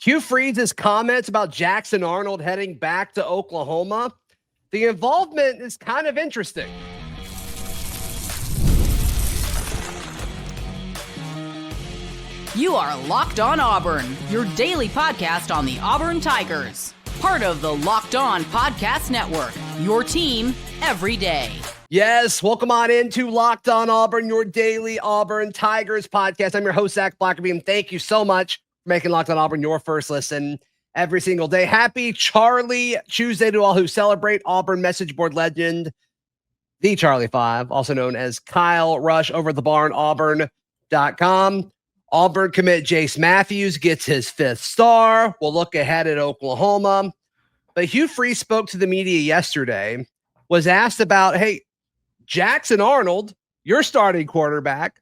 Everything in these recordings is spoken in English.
Hugh Freeze's comments about Jackson Arnold heading back to Oklahoma, the involvement is kind of interesting. You are Locked On Auburn, your daily podcast on the Auburn Tigers. Part of the Locked On Podcast Network, your team every day. Yes, welcome on into Locked On Auburn, your daily Auburn Tigers podcast. I'm your host, Zac Blackerby, and thank you so much for making Locked On Auburn your first listen every single day. Happy Charlie Tuesday to all who celebrate. Auburn message board legend, the Charlie 5, also known as Kyle Rush over at thebarnauburn.com. Auburn commit Jase Matthews gets his 5th star. We'll look ahead at Oklahoma. But Hugh Freeze spoke to the media yesterday, was asked about, hey, Jackson Arnold, your starting quarterback,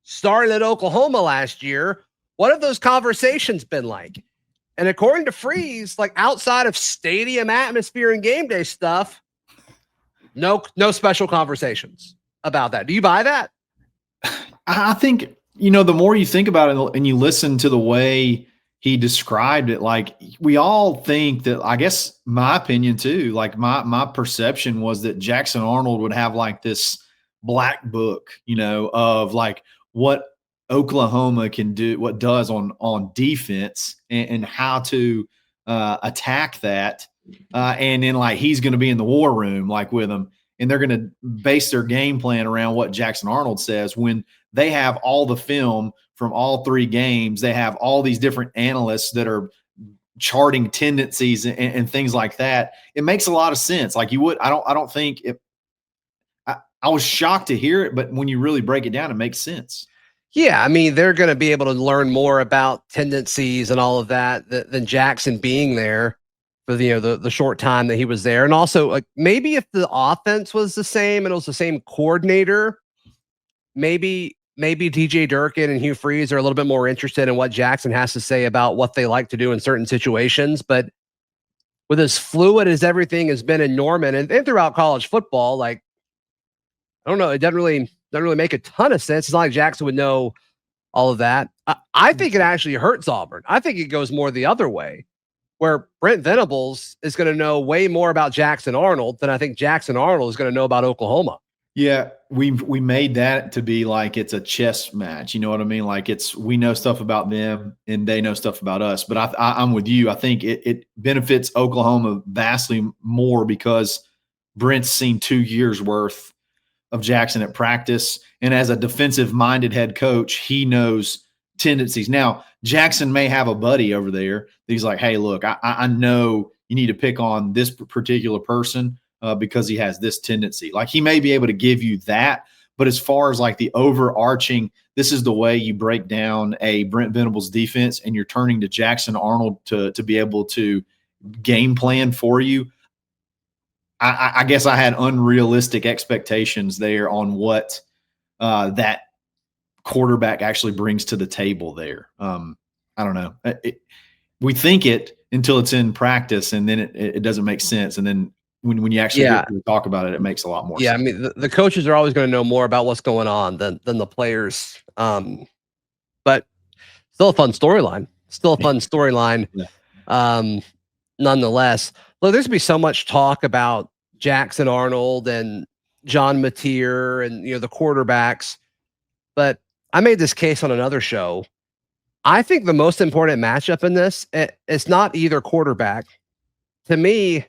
started at Oklahoma last year. What have those conversations been like? And according to Freeze, like outside of stadium atmosphere and game day stuff, no special conversations about that. Do you buy that? I think, the more you think about it and you listen to the way he described it, like we all think that, I guess my opinion too, like my perception was that Jackson Arnold would have like this black book, of like what Oklahoma can do, what does on defense and how to attack that. And then like, he's going to be in the war room, like with them, and they're going to base their game plan around what Jackson Arnold says. When they have all the film from all 3 games, they have all these different analysts that are charting tendencies and things like that. It makes a lot of sense. Like I don't think it, I was shocked to hear it, but when you really break it down, it makes sense. Yeah, I mean, they're going to be able to learn more about tendencies and all of that than Jackson being there for the short time that he was there. And also, like, maybe if the offense was the same and it was the same coordinator, maybe DJ Durkin and Hugh Freeze are a little bit more interested in what Jackson has to say about what they like to do in certain situations. But with as fluid as everything has been in Norman and throughout college football, like, I don't know, it doesn't really make a ton of sense. It's not like Jackson would know all of that. I think it actually hurts Auburn. I think it goes more the other way, where Brent Venables is going to know way more about Jackson Arnold than I think Jackson Arnold is going to know about Oklahoma. Yeah, we made that to be like it's a chess match. You know what I mean? Like we know stuff about them and they know stuff about us. But I'm with you. I think it benefits Oklahoma vastly more because Brent's seen 2 years worth of Jackson at practice. And as a defensive-minded head coach, he knows tendencies. Now, Jackson may have a buddy over there. He's like, hey, look, I know you need to pick on this particular person because he has this tendency. Like he may be able to give you that. But as far as like the overarching, this is the way you break down a Brent Venables defense and you're turning to Jackson Arnold to be able to game plan for you. I guess I had unrealistic expectations there on what that quarterback actually brings to the table there. I don't know. We think it until it's in practice, and then it doesn't make sense. And then when you actually talk about it, it makes a lot more sense. I mean, the coaches are always going to know more about what's going on than the players. But still a fun storyline. Nonetheless. Look, there's going to be so much talk about Jackson Arnold and John Mateer and the quarterbacks, but I made this case on another show. I think the most important matchup in this, it's not either quarterback. To me,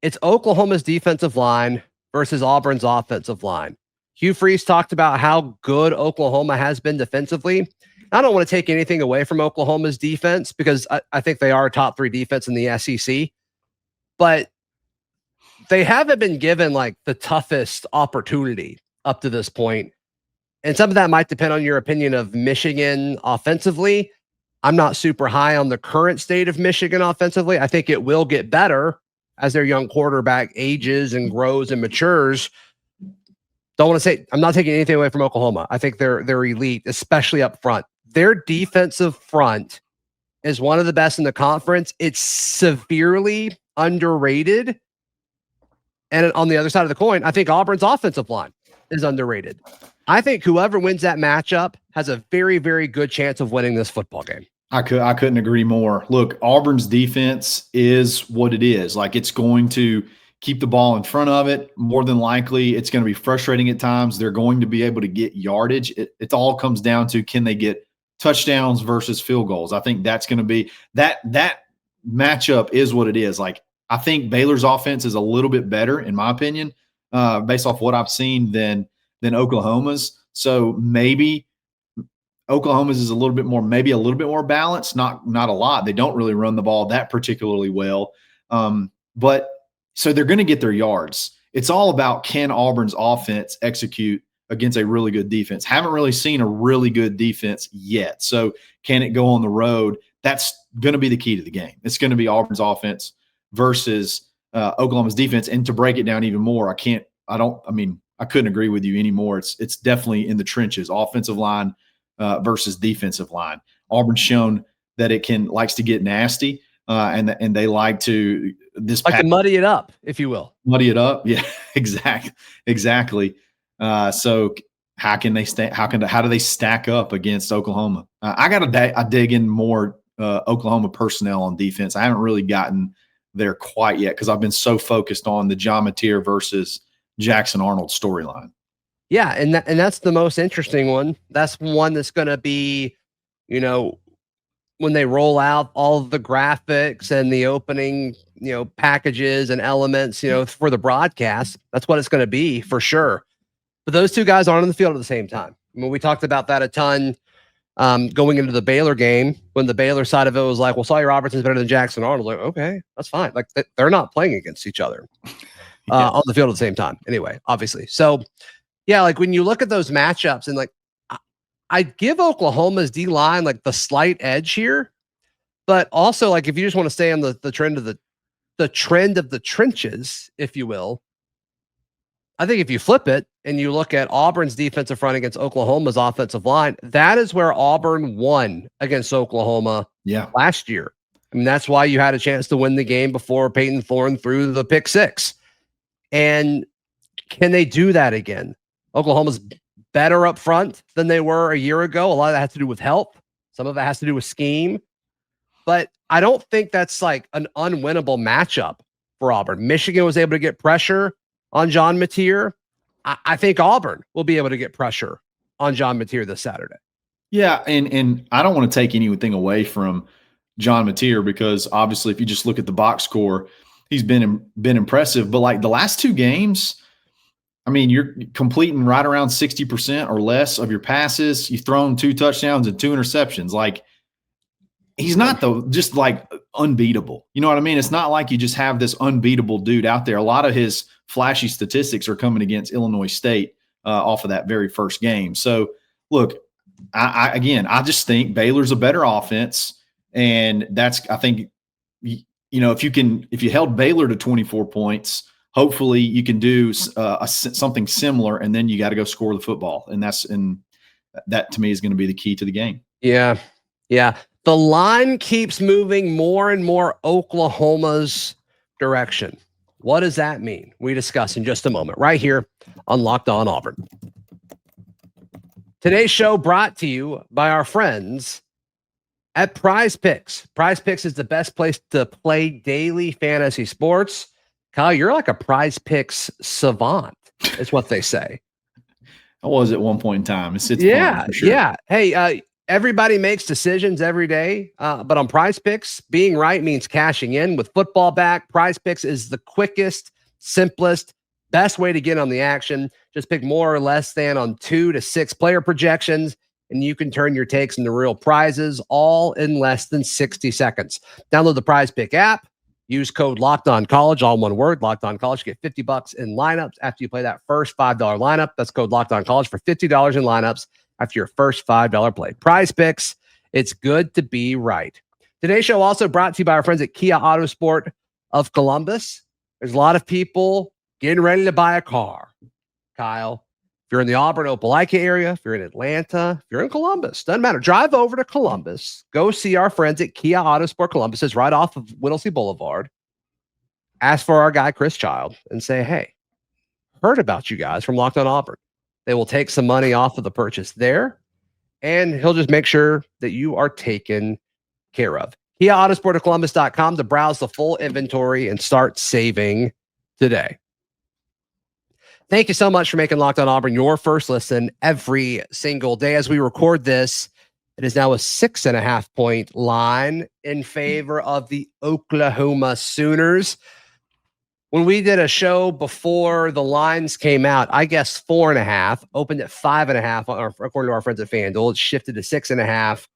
it's Oklahoma's defensive line versus Auburn's offensive line. Hugh Freeze talked about how good Oklahoma has been defensively. I don't want to take anything away from Oklahoma's defense because I think they are a top 3 defense in the SEC, but they haven't been given like the toughest opportunity up to this point. And some of that might depend on your opinion of Michigan offensively. I'm not super high on the current state of Michigan offensively. I think it will get better as their young quarterback ages and grows and matures. Don't want to say I'm not taking anything away from Oklahoma. I think they're elite, especially up front. Their defensive front is one of the best in the conference. It's severely underrated. And on the other side of the coin, I think Auburn's offensive line is underrated. I think whoever wins that matchup has a very, very good chance of winning this football game. I couldn't agree more. Look, Auburn's defense is what it is. Like, it's going to keep the ball in front of it. More than likely, it's going to be frustrating at times. They're going to be able to get yardage. It all comes down to, can they get touchdowns versus field goals? I think that's going to be that matchup is what it is. Like, I think Baylor's offense is a little bit better, in my opinion, based off what I've seen than Oklahoma's. So maybe Oklahoma's is maybe a little bit more balanced, not a lot. They don't really run the ball that particularly well. But so they're going to get their yards. It's all about, can Auburn's offense execute against a really good defense? Haven't really seen a really good defense yet. So can it go on the road? That's going to be the key to the game. It's going to be Auburn's offense versus Oklahoma's defense. And to break it down even more, I couldn't agree with you anymore. It's definitely in the trenches, offensive line versus defensive line. Auburn's shown that it likes to get nasty, and they like to to muddy it up, if you will. Muddy it up, yeah, exactly. So how can they how do they stack up against Oklahoma? I got to dig in more Oklahoma personnel on defense. I haven't really gotten there quite yet because I've been so focused on the John Mateer versus Jackson Arnold storyline. Yeah, and that's the most interesting one. That's one that's going to be, when they roll out all of the graphics and the opening, packages and elements, for the broadcast. That's what it's going to be for sure. But those two guys aren't on the field at the same time. I mean, we talked about that a ton going into the Baylor game, when the Baylor side of it was like, well, Sawyer Robertson's better than Jackson Arnold. Like, okay, that's fine. Like, they're not playing against each other on the field at the same time anyway, obviously. So, yeah, like when you look at those matchups, and like I'd give Oklahoma's D-line like the slight edge here, but also like if you just want to stay on the trend of the trend of the trenches, if you will, I think if you flip it and you look at Auburn's defensive front against Oklahoma's offensive line, that is where Auburn won against Oklahoma last year. I mean, that's why you had a chance to win the game before Peyton Thorne threw the pick six. And can they do that again? Oklahoma's better up front than they were a year ago. A lot of that has to do with help. Some of it has to do with scheme. But I don't think that's like an unwinnable matchup for Auburn. Michigan was able to get pressure on John Mateer. I think Auburn will be able to get pressure on John Mateer this Saturday. Yeah, and I don't want to take anything away from John Mateer, because obviously if you just look at the box score, he's been impressive. But like the last two games, I mean, you're completing right around 60% or less of your passes. You've thrown 2 touchdowns and 2 interceptions. Like, he's not just like unbeatable. You know what I mean? It's not like you just have this unbeatable dude out there. A lot of his flashy statistics are coming against Illinois State off of that very first game. So, look, I just think Baylor's a better offense, and I think if you held Baylor to 24 points. Hopefully you can do something similar, and then you got to go score the football. And that to me is going to be the key to the game. Yeah. Yeah. The line keeps moving more and more Oklahoma's direction. What does that mean? We discuss in just a moment right here on Locked On Auburn. Today's show brought to you by our friends at PrizePicks. PrizePicks is the best place to play daily fantasy sports. Kyle, you're like a PrizePicks savant, is what they say. I was at one point in time. It's fun, for sure. Yeah. Hey, everybody makes decisions every day, but on PrizePicks, being right means cashing in. With football back, PrizePicks is the quickest, simplest, best way to get on the action. Just pick more or less than on 2 to 6 player projections, and you can turn your takes into real prizes, all in less than 60 seconds. Download the PrizePick app. Use code LOCKEDONCollege, all one word, LOCKEDONCollege. Get $50 in lineups after you play that first $5 lineup. That's code LOCKEDONCollege for $50 in lineups after your first $5 play. PrizePicks, it's good to be right. Today's show also brought to you by our friends at Kia Autosport of Columbus. There's a lot of people getting ready to buy a car. Kyle, if you're in the Auburn, Opelika area, if you're in Atlanta, if you're in Columbus, doesn't matter. Drive over to Columbus. Go see our friends at Kia Autosport Columbus. It's right off of Whittlesey Boulevard. Ask for our guy, Chris Child, and say, hey, heard about you guys from Locked On Auburn. They will take some money off of the purchase there, and he'll just make sure that you are taken care of. KiaAutosportOfColumbus.com to browse the full inventory and start saving today. Thank you so much for making Locked On Auburn your first listen every single day. As we record this, it is now a 6.5-point line in favor of the Oklahoma Sooners. When we did a show before the lines came out, I guessed 4.5, opened at 5.5, according to our friends at FanDuel. It shifted to 6.5.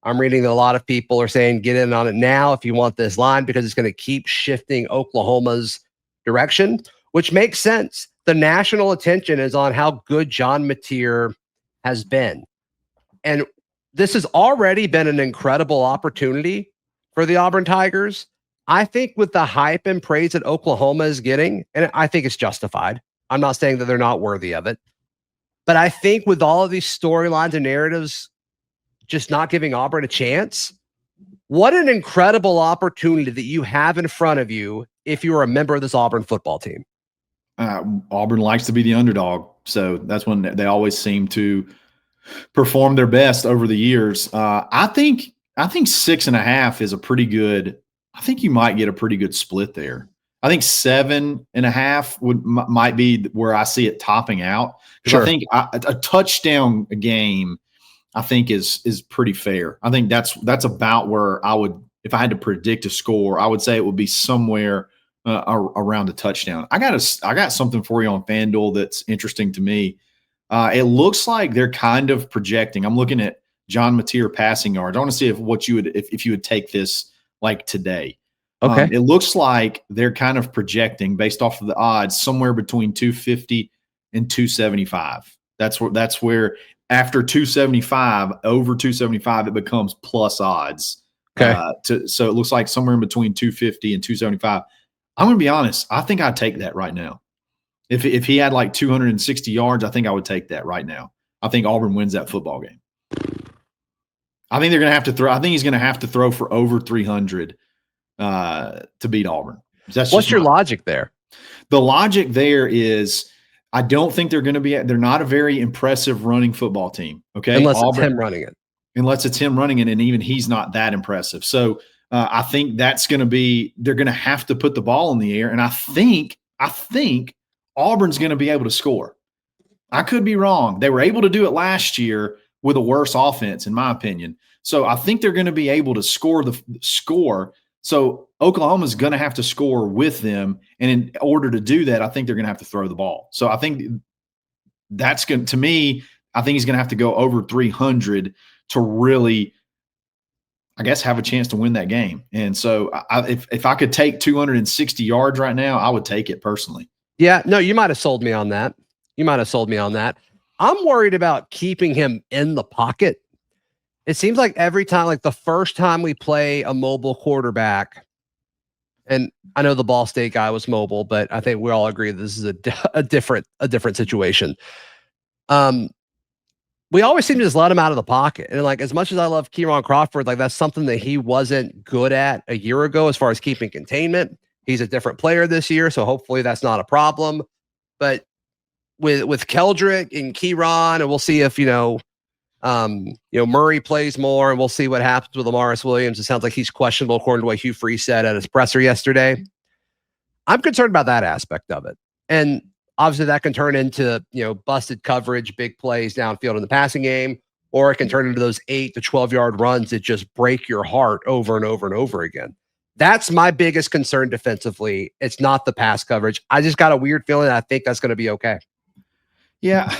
I'm reading that a lot of people are saying get in on it now if you want this line because it's going to keep shifting Oklahoma's direction, which makes sense. The national attention is on how good John Mateer has been. And this has already been an incredible opportunity for the Auburn Tigers. I think with the hype and praise that Oklahoma is getting, and I think it's justified. I'm not saying that they're not worthy of it. But I think with all of these storylines and narratives just not giving Auburn a chance, what an incredible opportunity that you have in front of you if you're a member of this Auburn football team. Auburn likes to be the underdog, so that's when they always seem to perform their best over the years. I think 6.5 is a pretty good. I think you might get a pretty good split there. I think 7.5 might be where I see it topping out. Sure. I think a touchdown game, I think is pretty fair. I think that's about where I would, if I had to predict a score, I would say it would be somewhere around a touchdown. I got something for you on FanDuel that's interesting to me. It looks like they're kind of projecting. I'm looking at John Mateer passing yards. I want to see if you would take this like today. Okay. It looks like they're kind of projecting based off of the odds somewhere between 250 and 275. That's where after 275, over 275, it becomes plus odds. Okay. So it looks like somewhere in between 250 and 275. I'm going to be honest. I think I'd take that right now. If he had like 260 yards, I think I would take that right now. I think Auburn wins that football game. I think they're going to have to throw. I think he's going to have to throw for over 300 to beat Auburn. What's your logic there? The logic there is I don't think they're going to be – they're not a very impressive running football team, okay? Unless it's him running it. Unless it's him running it, and even he's not that impressive. So I think that's going to be – they're going to have to put the ball in the air, and I think Auburn's going to be able to score. I could be wrong. They were able to do it last year with a worse offense, in my opinion. So I think they're going to be able to score. So Oklahoma's going to have to score with them. And in order to do that, I think they're going to have to throw the ball. So I think that's going to me, I think he's going to have to go over 300 to really, I guess, have a chance to win that game. And so if I could take 260 yards right now, I would take it personally. Yeah, no, you might have sold me on that. I'm worried about keeping him in the pocket. It seems like every time, like the first time we play a mobile quarterback, and I know the Ball State guy was mobile, but I think we all agree this is a different situation. We always seem to just let him out of the pocket. And like, as much as I love Kieran Crawford, like that's something that he wasn't good at a year ago as far as keeping containment. He's a different player this year, so hopefully that's not a problem. But with Keldrick and Kieran, and we'll see if Murray plays more, and we'll see what happens with Amaris Williams. It sounds like he's questionable, according to what Hugh Freeze said at his presser yesterday. I'm concerned about that aspect of it, and obviously that can turn into busted coverage, big plays downfield in the passing game, or it can turn into those 8 to 12 yard runs that just break your heart over and over and over again. That's my biggest concern defensively. It's not the pass coverage. I just got a weird feeling that I think that's going to be okay. Yeah.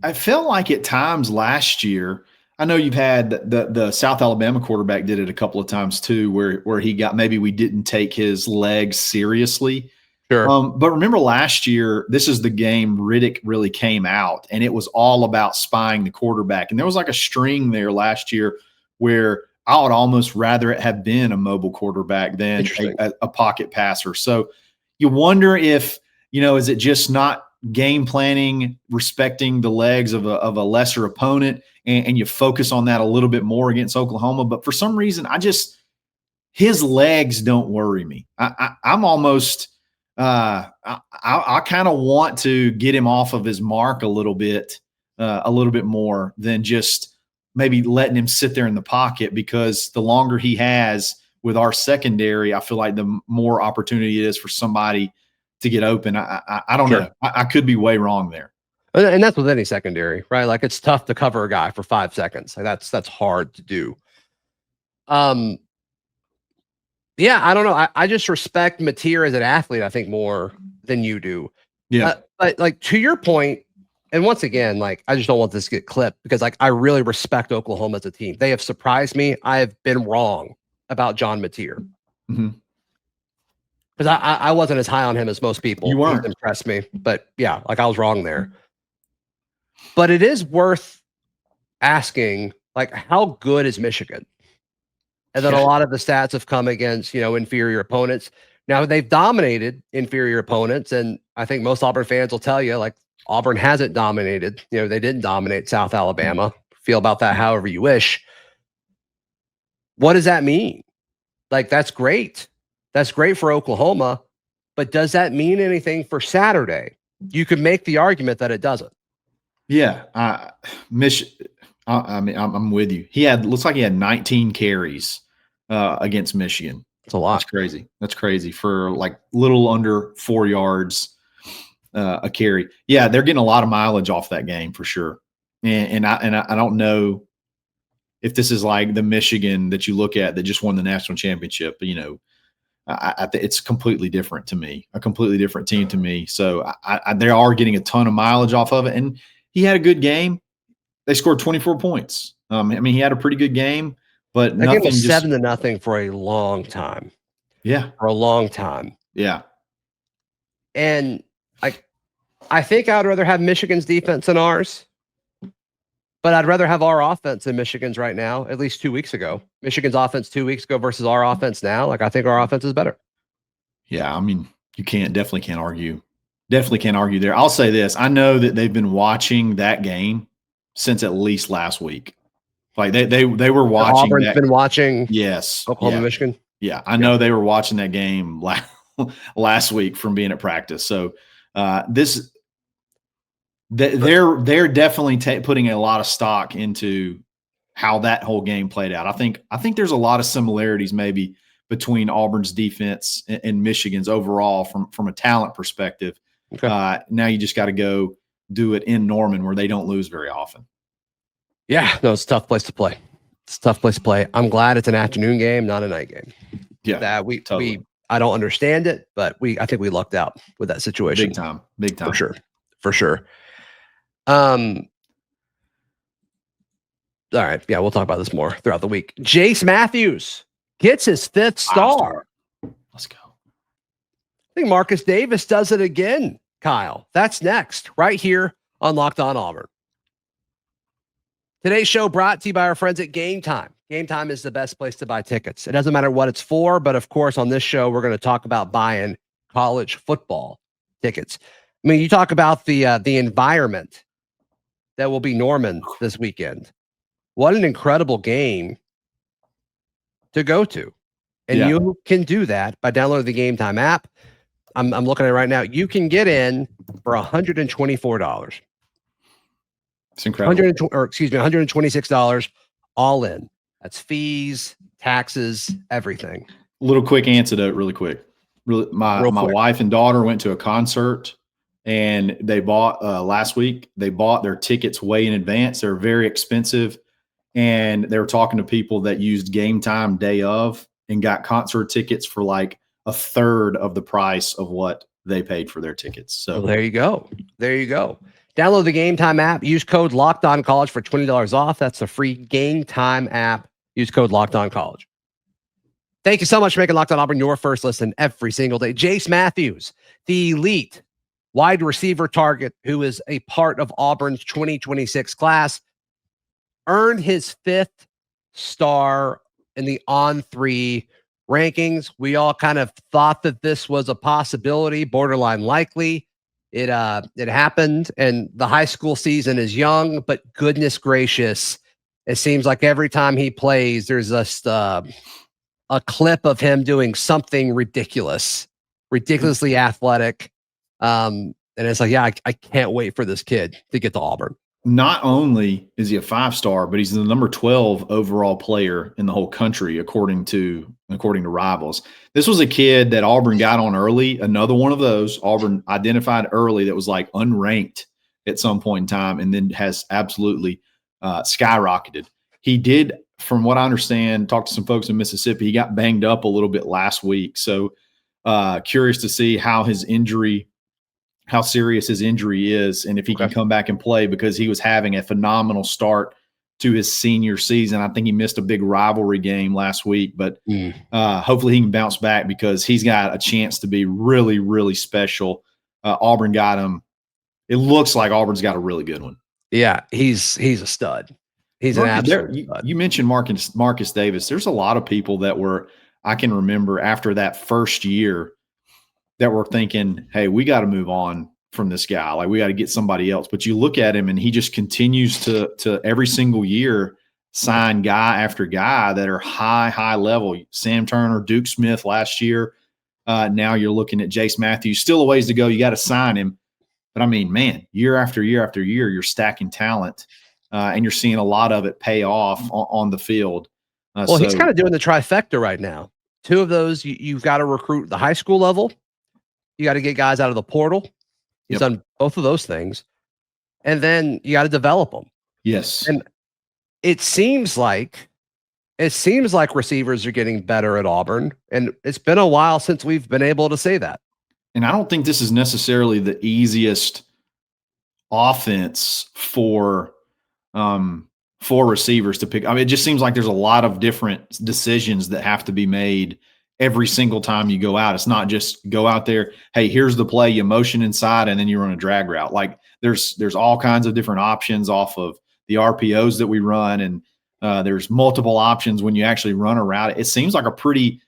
I felt like at times last year, I know you've had the South Alabama quarterback did it a couple of times too, where he got, maybe we didn't take his legs seriously. Sure. But remember last year, this is the game Riddick really came out, and it was all about spying the quarterback. And there was like a string there last year where I would almost rather it have been a mobile quarterback than a pocket passer. So you wonder if, is it just not game planning, respecting the legs of a lesser opponent, and you focus on that a little bit more against Oklahoma. But for some reason, his legs don't worry me. I'm almost I kind of want to get him off of his mark a little bit more than just maybe letting him sit there in the pocket, because the longer he has with our secondary, I feel like the more opportunity it is for somebody to get open. I don't know. I could be way wrong there. And that's with any secondary, right? Like, it's tough to cover a guy for 5 seconds. Like, that's hard to do. Yeah, I don't know. I just respect Mateer as an athlete, I think, more than you do. Yeah. But like, to your point, and once again, like, I just don't want this to get clipped, because like, I really respect Oklahoma as a team. They have surprised me. I have been wrong about John Mateer. Mm-hmm. Because I wasn't as high on him as most people. You weren't. He's impressed me. But yeah, like, I was wrong there. But it is worth asking, like, how good is Michigan? And then a lot of the stats have come against, inferior opponents. Now, they've dominated inferior opponents, and I think most Auburn fans will tell you, like, Auburn hasn't dominated. They didn't dominate South Alabama. Feel about that however you wish. What does that mean? Like, that's great. That's great for Oklahoma, but does that mean anything for Saturday? You could make the argument that it doesn't. Yeah, I mean, I'm with you. Looks like he had 19 carries against Michigan. It's a lot. That's crazy. That's crazy for like little under 4 yards a carry. Yeah, they're getting a lot of mileage off that game for sure. And I don't know if this is like the Michigan that you look at that just won the national championship. But, it's completely different to me, a completely different team to me. So they are getting a ton of mileage off of it. And he had a good game. They scored 24 points. I mean, he had a pretty good game, but that nothing. Game was 7-0 for a long time. Yeah, for a long time. Yeah, and I think I'd rather have Michigan's defense than ours, but I'd rather have our offense than Michigan's right now. At least 2 weeks ago, Michigan's offense 2 weeks ago versus our offense now. Like, I think our offense is better. Yeah, I mean, definitely can't argue. Definitely can't argue there. I'll say this. I know that they've been watching that game since at least last week. Like they were watching. Auburn's been watching. Yes. Oklahoma, Michigan. Yeah. I know they were watching that game last week from being at practice. So they're definitely putting a lot of stock into how that whole game played out. I think there's a lot of similarities maybe between Auburn's defense and Michigan's overall from a talent perspective. Okay. Now you just got to go do it in Norman, where they don't lose very often. Yeah, no, it's a tough place to play. It's a tough place to play. I'm glad it's an afternoon game, not a night game. Yeah, that we I don't understand it, but I think we lucked out with that situation. Big time, for sure. All right, yeah, we'll talk about this more throughout the week. Jase Matthews gets his 5th star. Let's go. I think Marcus Davis does it again, Kyle. That's next, right here on Locked On Auburn. Today's show brought to you by our friends at GameTime. GameTime is the best place to buy tickets. It doesn't matter what it's for, but of course, on this show, we're going to talk about buying college football tickets. I mean, you talk about the environment that will be Norman this weekend. What an incredible game to go to. And you can do that by downloading the GameTime app. I'm looking at it right now. You can get in for $124. It's incredible. $126 all in. That's fees, taxes, everything. Little quick antidote, really quick. My wife and daughter went to a concert, and they bought last week. They bought their tickets way in advance. They're very expensive, and they were talking to people that used GameTime day of and got concert tickets for like a third of the price of what they paid for their tickets. So there you go. Download the GameTime app. Use code LOCKEDONCollege for $20 off. That's a free GameTime app. Use code LOCKEDONCollege. Thank you so much for making Locked On Auburn your first listen every single day. Jase Matthews, the elite wide receiver target who is a part of Auburn's 2026 class, earned his 5th star in the On3 rankings. We all kind of thought that this was a possibility, borderline likely. It happened, and the high school season is young, but goodness gracious, it seems like every time he plays, there's just a clip of him doing something ridiculously athletic. And it's like, yeah, I can't wait for this kid to get to Auburn. not only is he a 5-star, but he's the number 12 overall player in the whole country, according to Rivals. This was a kid that Auburn got on early. Another one of those Auburn identified early that was like unranked at some point in time, and then has absolutely skyrocketed. He did, from what I understand, talked to some folks in Mississippi. He got banged up a little bit last week, so curious to see how serious his injury is, and if he can come back and play, because he was having a phenomenal start to his senior season. I think he missed a big rivalry game last week, but hopefully he can bounce back, because he's got a chance to be really, really special. Auburn got him. It looks like Auburn's got a really good one. Yeah, he's a stud. He's an absolute stud. You mentioned Marcus Davis. There's a lot of people that I can remember after that first year that were thinking, hey, we got to move on from this guy. Like, we got to get somebody else. But you look at him, and he just continues to every single year sign guy after guy that are high level. Sam Turner, Duke Smith last year. Now you're looking at Jase Matthews. Still a ways to go. You got to sign him. But, I mean, man, year after year after year, you're stacking talent, and you're seeing a lot of it pay off on the field. Well, he's kind of doing the trifecta right now. Two of those, you've got to recruit at the high school level. You got to get guys out of the portal. He's done both of those things. And then you got to develop them. Yes. And it seems like receivers are getting better at Auburn. And it's been a while since we've been able to say that. And I don't think this is necessarily the easiest offense for receivers to pick. I mean, it just seems like there's a lot of different decisions that have to be made every single time you go out. It's not just go out there, hey, here's the play, you motion inside, and then you run a drag route. Like, there's all kinds of different options off of the RPOs that we run, and there's multiple options when you actually run a route. It seems like a pretty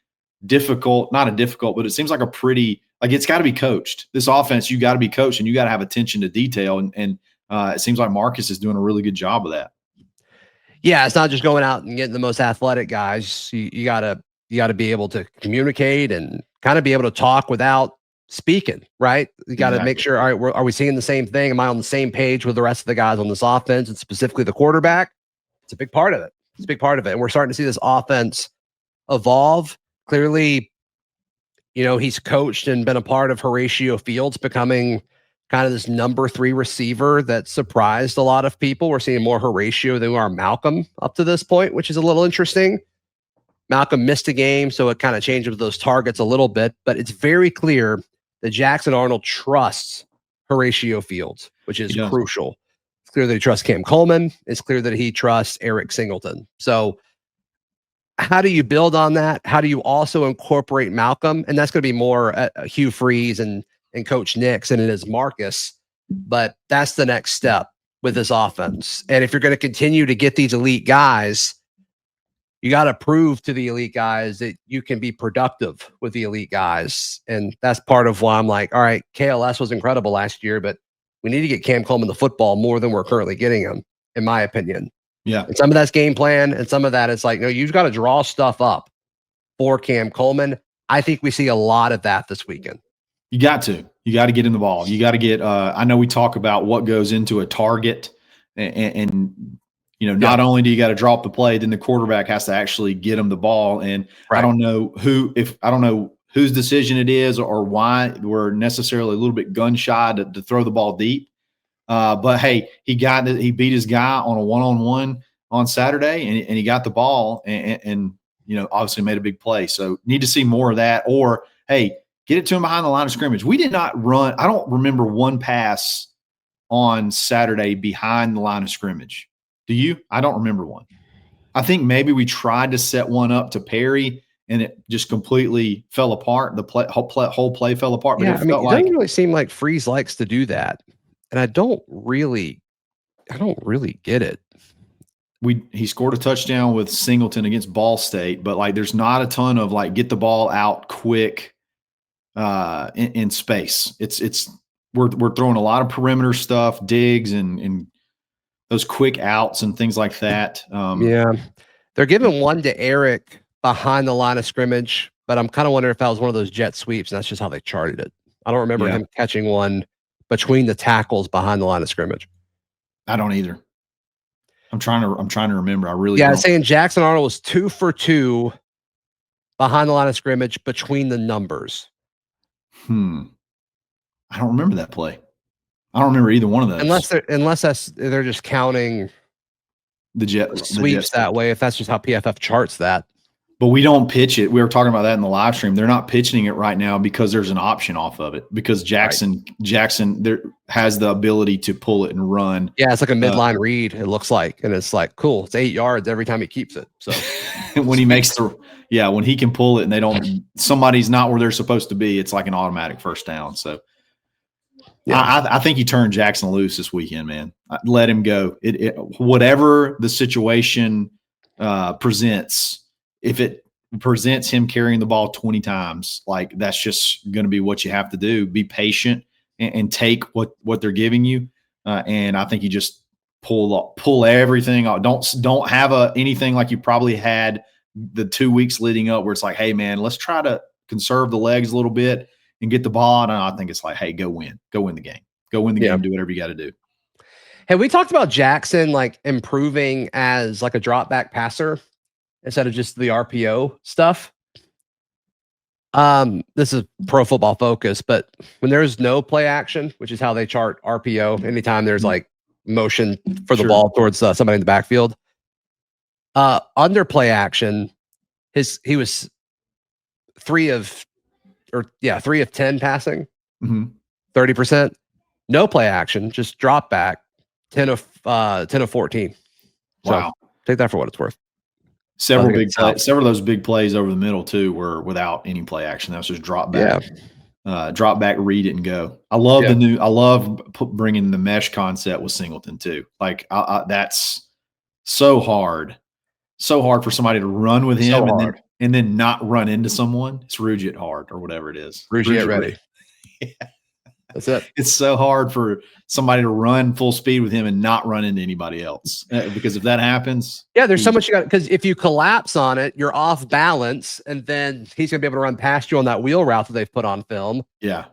difficult, not a difficult, but it seems like a pretty, like, it's got to be coached. This offense, you got to be coached, and you got to have attention to detail. And it seems like Marcus is doing a really good job of that. Yeah, it's not just going out and getting the most athletic guys. You got to be able to communicate and kind of be able to talk without speaking, right? You got to make sure, all right, are we seeing the same thing? Am I on the same page with the rest of the guys on this offense, and specifically the quarterback? It's a big part of it. It's a big part of it. And we're starting to see this offense evolve. Clearly, he's coached and been a part of Horatio Fields becoming kind of this number 3 receiver that surprised a lot of people. We're seeing more Horatio than we are Malcolm up to this point, which is a little interesting. Malcolm missed a game, so it kind of changes those targets a little bit, but it's very clear that Jackson Arnold trusts Horatio Fields, which is crucial. It's clear that he trusts Cam Coleman. It's clear that he trusts Eric Singleton. So how do you build on that? How do you also incorporate Malcolm? And that's going to be more Hugh Freeze and Coach Nix than it is Marcus, but that's the next step with this offense. And if you're going to continue to get these elite guys, you got to prove to the elite guys that you can be productive with the elite guys. And that's part of why I'm like, all right, KLS was incredible last year, but we need to get Cam Coleman the football more than we're currently getting him, in my opinion. Yeah. And some of that's game plan, and some of that is like, no, you've got to draw stuff up for Cam Coleman. I think we see a lot of that this weekend. You got to get in the ball. You got to get, I know we talk about what goes into a target, and not only do you got to drop the play, then the quarterback has to actually get him the ball. And I don't know whose decision it is or why we're necessarily a little bit gun shy to throw the ball deep. But hey, he beat his guy on a one-on-one on Saturday, and he got the ball and obviously made a big play. So need to see more of that, or hey, get it to him behind the line of scrimmage. We did not run. I don't remember one pass on Saturday behind the line of scrimmage. Do you? I don't remember one. I think maybe we tried to set one up to Perry, and it just completely fell apart. The whole play fell apart. But it doesn't really seem like Freeze likes to do that, and I don't really get it. He scored a touchdown with Singleton against Ball State, but there's not a ton of get the ball out quick in space. We're throwing a lot of perimeter stuff, digs, and those quick outs and things like that. They're giving one to Eric behind the line of scrimmage, but I'm kind of wondering if that was one of those jet sweeps, and that's just how they charted it. I don't remember him catching one between the tackles behind the line of scrimmage. I don't either. I'm trying to remember. I really Yeah, don't. saying Jackson Arnold was 2 for 2 behind the line of scrimmage between the numbers. I don't remember that play. I don't remember either one of those. Unless they're just counting the sweeps that way. If that's just how PFF charts that. But we don't pitch it. We were talking about that in the live stream. They're not pitching it right now because there's an option off of it. Because Jackson there has the ability to pull it and run. Yeah, it's like a midline read. It looks like, and it's like cool. It's 8 yards every time he keeps it. So when he makes when he can pull it and somebody's not where they're supposed to be, it's like an automatic first down. So yeah, I think you turn Jackson loose this weekend, man. Let him go. Whatever the situation presents. If it presents him carrying the ball 20 times, like that's just going to be what you have to do. Be patient and take what they're giving you. And I think you just pull everything off. Don't have anything like you probably had the 2 weeks leading up where it's like, hey man, let's try to conserve the legs a little bit and get the ball. And I think it's like, hey, go win the game, do whatever you got to do. Hey, we talked about Jackson like improving as like a drop back passer instead of just the RPO stuff. This is Pro Football Focus, but when there's no play action, which is how they chart RPO, anytime there's like motion for the ball towards somebody in the backfield, under play action, he was 3 of 10 passing, 30%. No play action, just drop back, 10 of 14. Wow, so take that for what it's worth. Several of those big plays over the middle too were without any play action. That was just drop back, read it and go. I love bringing the mesh concept with Singleton too. Like that's so hard for somebody to run with him and then not run into someone. It's Rouge hard or whatever it is. Rouge ready. Yeah. That's it. It's so hard for somebody to run full speed with him and not run into anybody else because if that happens, there's so much you got. Because if you collapse on it, you're off balance, and then he's gonna be able to run past you on that wheel route that they've put on film. Yeah.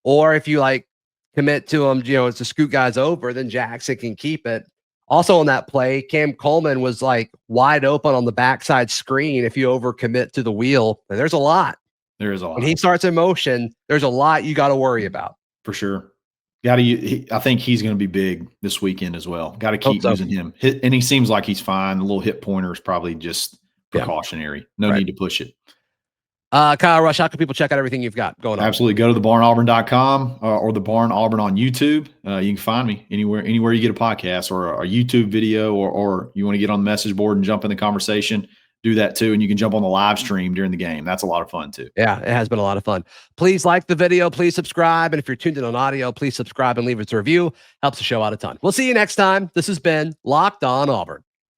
Or if you like commit to him, it's to scoot guys over, then Jackson can keep it. Also on that play, Cam Coleman was like wide open on the backside screen. If you overcommit to the wheel, and there's a lot. There is a lot. When he starts in motion, there's a lot you got to worry about. For sure. I think he's going to be big this weekend as well. Got to keep using him. And he seems like he's fine. The little hit pointer is probably just precautionary. No need to push it. Kyle Rush, how can people check out everything you've got going on? Absolutely. Go to thebarnauburn.com or the Barn Auburn on YouTube. You can find me anywhere you get a podcast or a YouTube video or you want to get on the message board and jump in the conversation. Do that too. And you can jump on the live stream during the game. That's a lot of fun too. Yeah, it has been a lot of fun. Please like the video. Please subscribe. And if you're tuned in on audio, please subscribe and leave us a review. Helps the show out a ton. We'll see you next time. This has been Locked On Auburn.